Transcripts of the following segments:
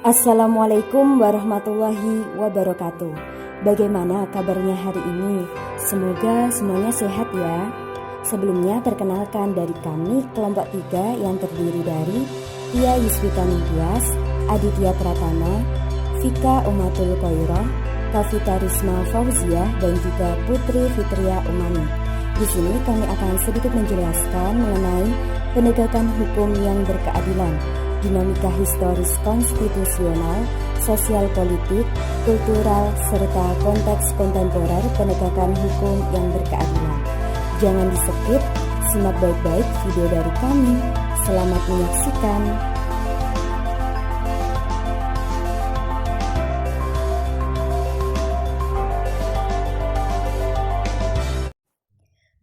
Assalamualaikum warahmatullahi wabarakatuh. Bagaimana kabarnya hari ini? Semoga semuanya sehat ya. Sebelumnya perkenalkan dari kami kelompok 3 yang terdiri dari Tia Yuswita Ningtyas, Aditya Pratama, Vika Umatul Koiroh, Kavita Risma Fauziah, dan juga Putri Fitria Umami. Di sini kami akan sedikit menjelaskan mengenai penegakan hukum yang berkeadilan, dinamika historis konstitusional, sosial politik, kultural, serta konteks kontemporer penegakan hukum yang berkeadilan. Jangan di-skip, simak baik-baik video dari kami. Selamat menyaksikan.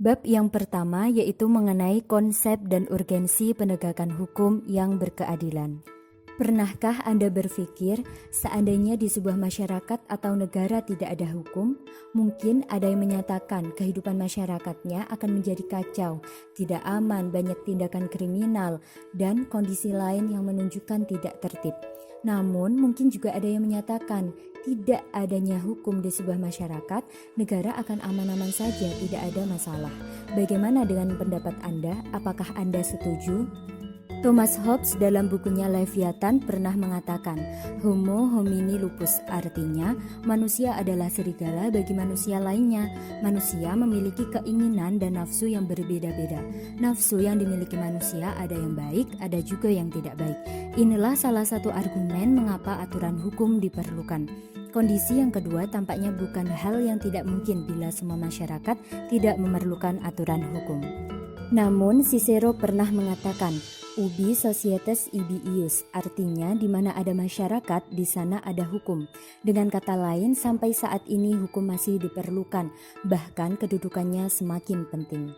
Bab yang pertama yaitu mengenai konsep dan urgensi penegakan hukum yang berkeadilan. Pernahkah Anda berpikir seandainya di sebuah masyarakat atau negara tidak ada hukum, mungkin ada yang menyatakan kehidupan masyarakatnya akan menjadi kacau, tidak aman, banyak tindakan kriminal, dan kondisi lain yang menunjukkan tidak tertib. Namun mungkin juga ada yang menyatakan tidak adanya hukum di sebuah masyarakat, negara akan aman-aman saja, tidak ada masalah. Bagaimana dengan pendapat Anda? Apakah Anda setuju? Thomas Hobbes dalam bukunya Leviathan pernah mengatakan, Homo homini lupus, artinya manusia adalah serigala bagi manusia lainnya. Manusia memiliki keinginan dan nafsu yang berbeda-beda. Nafsu yang dimiliki manusia ada yang baik, ada juga yang tidak baik. Inilah salah satu argumen mengapa aturan hukum diperlukan. Kondisi yang kedua tampaknya bukan hal yang tidak mungkin bila semua masyarakat tidak memerlukan aturan hukum. Namun Cicero pernah mengatakan, ubi societas ibi ius, artinya di mana ada masyarakat, di sana ada hukum. Dengan kata lain, sampai saat ini hukum masih diperlukan, bahkan kedudukannya semakin penting.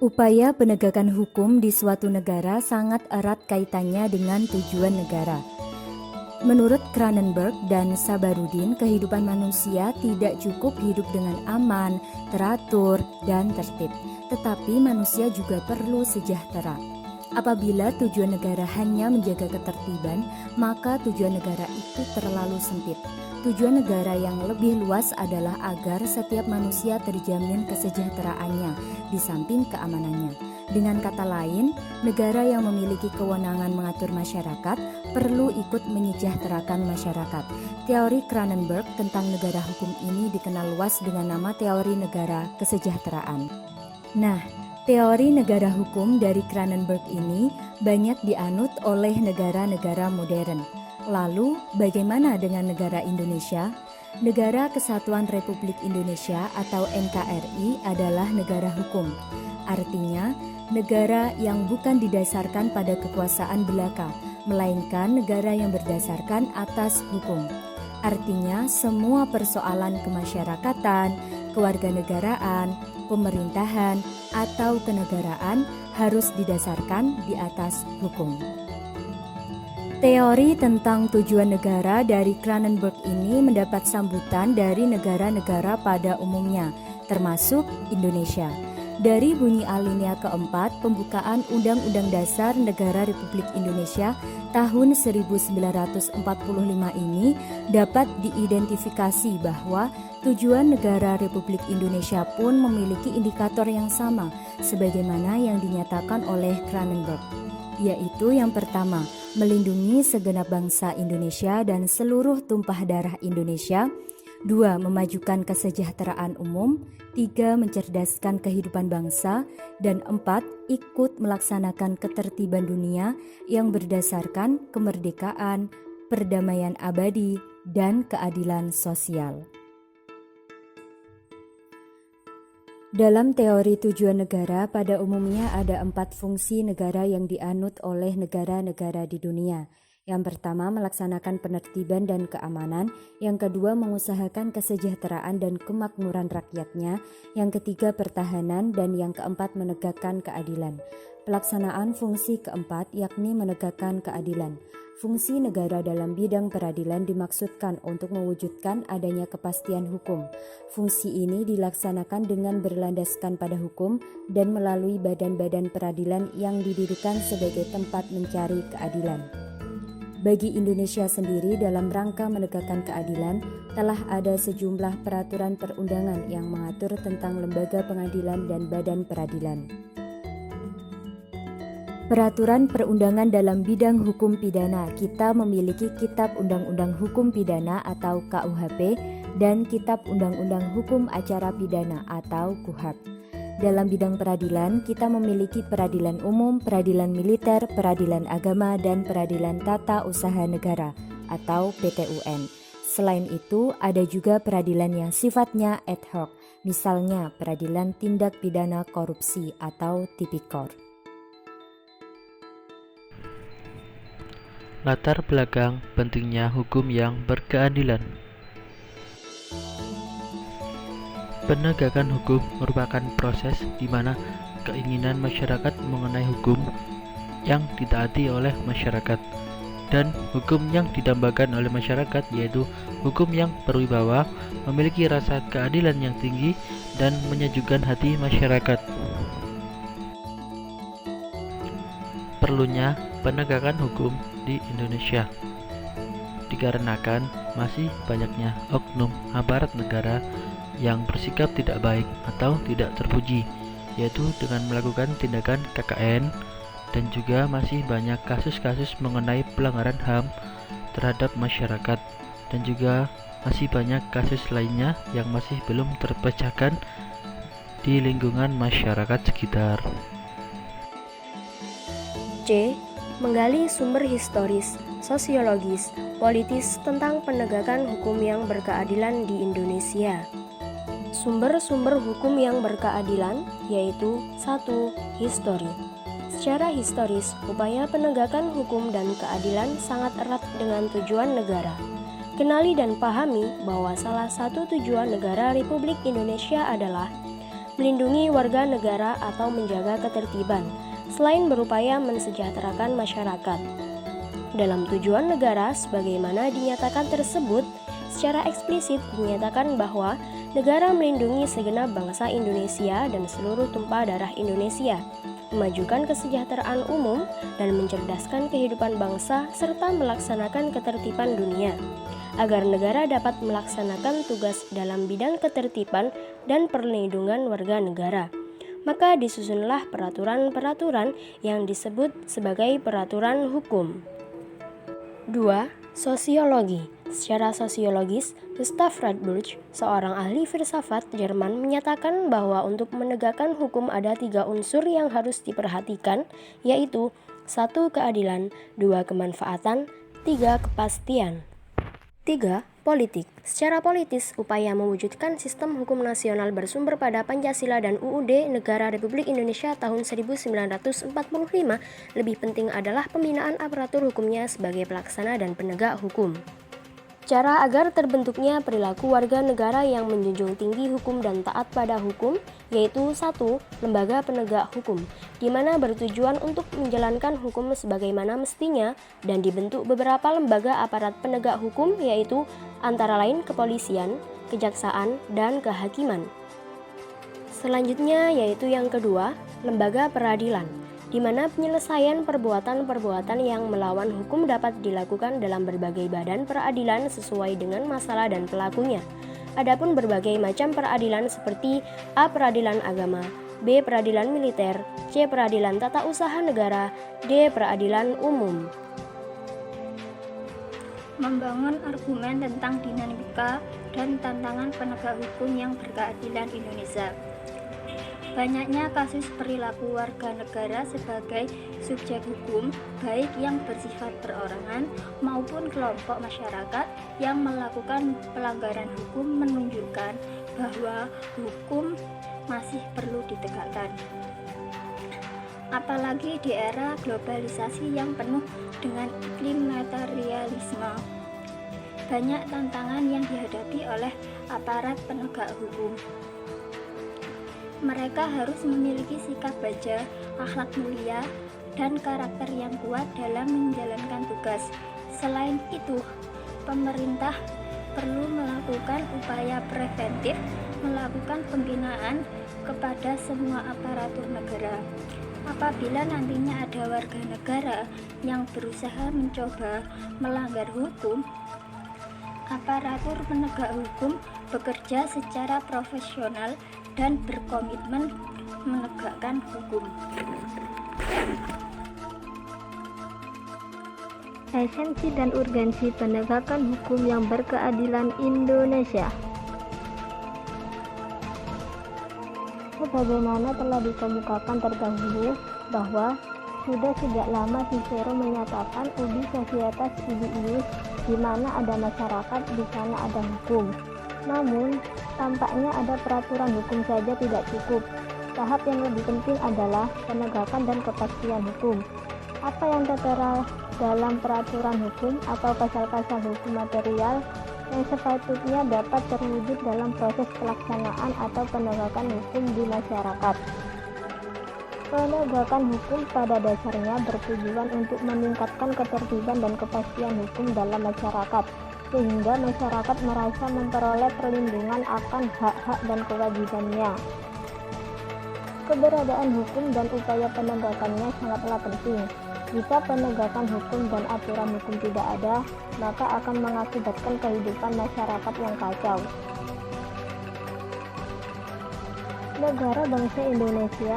Upaya penegakan hukum di suatu negara sangat erat kaitannya dengan tujuan negara. Menurut Cronenberg dan Sabarudin, kehidupan manusia tidak cukup hidup dengan aman, teratur, dan tertib. Tetapi manusia juga perlu sejahtera. Apabila tujuan negara hanya menjaga ketertiban, maka tujuan negara itu terlalu sempit. Tujuan negara yang lebih luas adalah agar setiap manusia terjamin kesejahteraannya, di samping keamanannya. Dengan kata lain, negara yang memiliki kewenangan mengatur masyarakat perlu ikut menyejahterakan masyarakat. Teori Cronenberg tentang negara hukum ini dikenal luas dengan nama teori negara kesejahteraan. Nah, teori negara hukum dari Cronenberg ini banyak dianut oleh negara-negara modern. Lalu, bagaimana dengan negara Indonesia? Negara Kesatuan Republik Indonesia atau NKRI adalah negara hukum. Artinya, negara yang bukan didasarkan pada kekuasaan belaka, melainkan negara yang berdasarkan atas hukum. Artinya, semua persoalan kemasyarakatan, kewarganegaraan, pemerintahan, atau kenegaraan harus didasarkan di atas hukum. Teori tentang tujuan negara dari Cronenberg ini mendapat sambutan dari negara-negara pada umumnya, termasuk Indonesia. Dari bunyi alinea keempat pembukaan Undang-Undang Dasar Negara Republik Indonesia tahun 1945 ini dapat diidentifikasi bahwa tujuan negara Republik Indonesia pun memiliki indikator yang sama sebagaimana yang dinyatakan oleh Cronenberg, yaitu yang pertama, melindungi segenap bangsa Indonesia dan seluruh tumpah darah Indonesia. 2. Memajukan kesejahteraan umum. 3. Mencerdaskan kehidupan bangsa. Dan 4. Ikut melaksanakan ketertiban dunia yang berdasarkan kemerdekaan, perdamaian abadi, dan keadilan sosial. Dalam teori tujuan negara, pada umumnya ada 4 fungsi negara yang dianut oleh negara-negara di dunia. Yang pertama, melaksanakan penertiban dan keamanan. Yang kedua, mengusahakan kesejahteraan dan kemakmuran rakyatnya. Yang ketiga, pertahanan. Dan yang keempat, menegakkan keadilan. Pelaksanaan fungsi keempat yakni menegakkan keadilan. Fungsi negara dalam bidang peradilan dimaksudkan untuk mewujudkan adanya kepastian hukum. Fungsi ini dilaksanakan dengan berlandaskan pada hukum dan melalui badan-badan peradilan yang didirikan sebagai tempat mencari keadilan. Bagi Indonesia sendiri dalam rangka menegakkan keadilan, telah ada sejumlah peraturan perundangan yang mengatur tentang lembaga pengadilan dan badan peradilan. Peraturan perundangan dalam bidang hukum pidana, kita memiliki Kitab Undang-Undang Hukum Pidana atau KUHP dan Kitab Undang-Undang Hukum Acara Pidana atau KUHAP. Dalam bidang peradilan, kita memiliki peradilan umum, peradilan militer, peradilan agama, dan peradilan tata usaha negara atau PTUN. Selain itu, ada juga peradilan yang sifatnya ad hoc, misalnya peradilan tindak pidana korupsi atau Tipikor. Latar belakang pentingnya hukum yang berkeadilan. Penegakan hukum merupakan proses di mana keinginan masyarakat mengenai hukum yang ditaati oleh masyarakat dan hukum yang didambakan oleh masyarakat, yaitu hukum yang berwibawa, memiliki rasa keadilan yang tinggi dan menyejukkan hati masyarakat. Perlunya penegakan hukum di Indonesia dikarenakan masih banyaknya oknum aparat negara yang bersikap tidak baik atau tidak terpuji, yaitu dengan melakukan tindakan KKN, dan juga masih banyak kasus-kasus mengenai pelanggaran HAM terhadap masyarakat, dan juga masih banyak kasus lainnya yang masih belum terpecahkan di lingkungan masyarakat sekitar. C. Menggali sumber historis, sosiologis, politis tentang penegakan hukum yang berkeadilan di Indonesia. Sumber-sumber hukum yang berkeadilan yaitu 1. Histori. Secara historis, upaya penegakan hukum dan keadilan sangat erat dengan tujuan negara. Kenali dan pahami bahwa salah satu tujuan negara Republik Indonesia adalah melindungi warga negara atau menjaga ketertiban, selain berupaya mensejahterakan masyarakat. Dalam tujuan negara sebagaimana dinyatakan tersebut, secara eksplisit dinyatakan bahwa negara melindungi segenap bangsa Indonesia dan seluruh tumpah darah Indonesia, memajukan kesejahteraan umum dan mencerdaskan kehidupan bangsa serta melaksanakan ketertiban dunia, agar negara dapat melaksanakan tugas dalam bidang ketertiban dan perlindungan warga negara. Maka disusunlah peraturan-peraturan yang disebut sebagai peraturan hukum. 2. Sosiologi. Secara sosiologis, Gustav Radbruch, seorang ahli filsafat Jerman, menyatakan bahwa untuk menegakkan hukum ada 3 unsur yang harus diperhatikan, yaitu 1. Keadilan, 2. Kemanfaatan, 3. Kepastian. 3. Politik. Secara politis, upaya mewujudkan sistem hukum nasional bersumber pada Pancasila dan UUD Negara Republik Indonesia tahun 1945 lebih penting adalah pembinaan aparatur hukumnya sebagai pelaksana dan penegak hukum. Cara agar terbentuknya perilaku warga negara yang menjunjung tinggi hukum dan taat pada hukum, yaitu 1. Lembaga penegak hukum, di mana bertujuan untuk menjalankan hukum sebagaimana mestinya dan dibentuk beberapa lembaga aparat penegak hukum, yaitu antara lain kepolisian, kejaksaan, dan kehakiman. Selanjutnya yaitu yang kedua, lembaga peradilan, di mana penyelesaian perbuatan-perbuatan yang melawan hukum dapat dilakukan dalam berbagai badan peradilan sesuai dengan masalah dan pelakunya. Adapun berbagai macam peradilan seperti A. Peradilan agama, B. Peradilan militer, C. Peradilan tata usaha negara, D. Peradilan umum. Membangun argumen tentang dinamika dan tantangan penegak hukum yang berkeadilan Indonesia. Banyaknya kasus perilaku warga negara sebagai subjek hukum, baik yang bersifat perorangan maupun kelompok masyarakat yang melakukan pelanggaran hukum, menunjukkan bahwa hukum masih perlu ditegakkan. Apalagi di era globalisasi yang penuh dengan iklim materialisme. Banyak tantangan yang dihadapi oleh aparat penegak hukum. Mereka harus memiliki sikap baja, akhlak mulia, dan karakter yang kuat dalam menjalankan tugas. Selain itu, pemerintah perlu melakukan upaya preventif, melakukan pembinaan kepada semua aparatur negara, Apabila nantinya ada warga negara yang berusaha mencoba melanggar hukum, aparatur penegak hukum bekerja secara profesional dan berkomitmen menegakkan hukum. Esensi dan urgensi penegakan hukum yang berkeadilan Indonesia. Sebagaimana telah dikemukakan terdahulu bahwa sudah sejak lama Cicero menyatakan ubi societas ibi ius, di mana ada masyarakat di sana ada hukum. Namun, tampaknya ada peraturan hukum saja tidak cukup. Tahap yang lebih penting adalah penegakan dan kepastian hukum. Apa yang tertera dalam peraturan hukum atau pasal-pasal hukum material yang sepatutnya dapat terwujud dalam proses pelaksanaan atau penegakan hukum di masyarakat. Penegakan hukum pada dasarnya bertujuan untuk meningkatkan ketertiban dan kepastian hukum dalam masyarakat, sehingga masyarakat merasa memperoleh perlindungan akan hak-hak dan kewajibannya. Keberadaan hukum dan upaya penegakannya sangatlah penting. Jika penegakan hukum dan aturan hukum tidak ada, maka akan mengakibatkan kehidupan masyarakat yang kacau. Negara bangsa Indonesia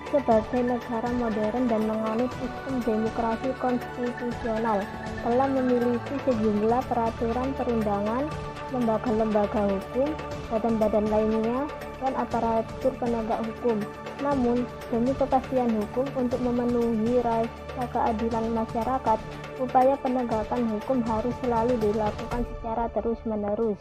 sebagai negara modern dan menganut sistem demokrasi konstitusional telah memiliki sejumlah peraturan perundangan, lembaga-lembaga hukum, badan-badan lainnya, dan aparatur penegak hukum. Namun, demi kepastian hukum untuk memenuhi rasa keadilan masyarakat, upaya penegakan hukum harus selalu dilakukan secara terus-menerus.